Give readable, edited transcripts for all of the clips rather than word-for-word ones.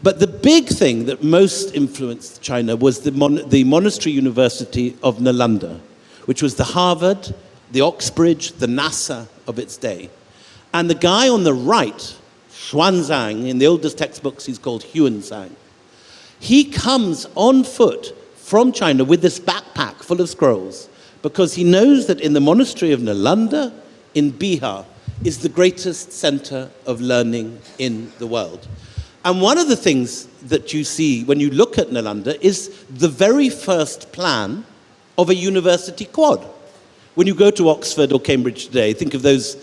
But the big thing that most influenced China was the monastery university of Nalanda, which was the Harvard, the Oxbridge, the NASA of its day. And the guy on the right, Xuanzang, in the oldest textbooks he's called Huansang, he comes on foot from China with this backpack full of scrolls because he knows that in the monastery of Nalanda in Bihar is the greatest center of learning in the world. And one of the things that you see when you look at Nalanda is the very first plan of a university quad. When you go to Oxford or Cambridge today, think of those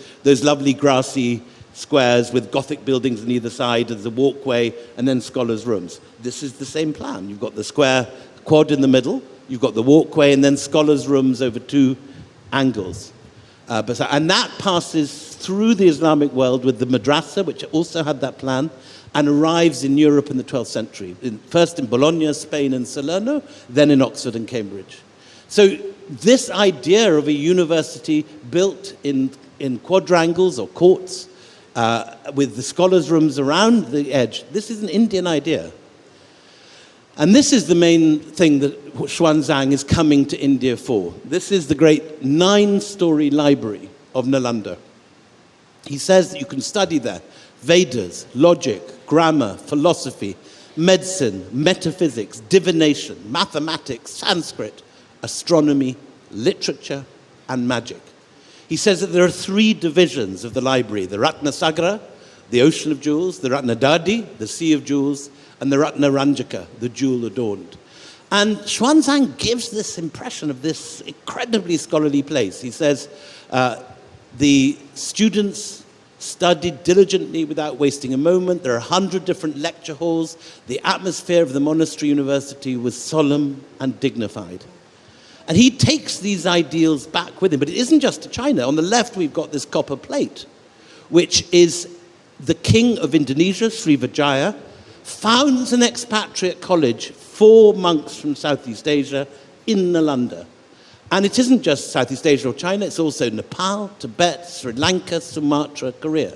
lovely grassy squares with Gothic buildings on either side, there's a walkway, and then scholars' rooms. This is the same plan. You've got the square quad in the middle, you've got the walkway, and then scholars' rooms over two angles. And that passes through the Islamic world with the madrasa, which also had that plan, and arrives in Europe in the 12th century. First in Bologna, Spain, and Salerno, then in Oxford and Cambridge. So this idea of a university built in quadrangles or courts, with the scholars' rooms around the edge, this is an Indian idea. And this is the main thing that Xuanzang is coming to India for. This is the great 9-story library of Nalanda. He says that you can study there Vedas, logic, grammar, philosophy, medicine, metaphysics, divination, mathematics, Sanskrit, astronomy, literature, and magic. He says that there are 3 divisions of the library: the Ratnasagara, the ocean of jewels, the Ratnadadi, the sea of jewels, and the Ratnaranjaka, the jewel adorned. And Xuanzang gives this impression of this incredibly scholarly place. He says the students studied diligently without wasting a moment. There are 100 different lecture halls. The atmosphere of the monastery university was solemn and dignified. And he takes these ideals back with him. But it isn't just to China. On the left, we've got this copper plate, which is the king of Indonesia, Srivijaya, founds an expatriate college for monks from Southeast Asia in Nalanda. And it isn't just Southeast Asia or China, it's also Nepal, Tibet, Sri Lanka, Sumatra, Korea.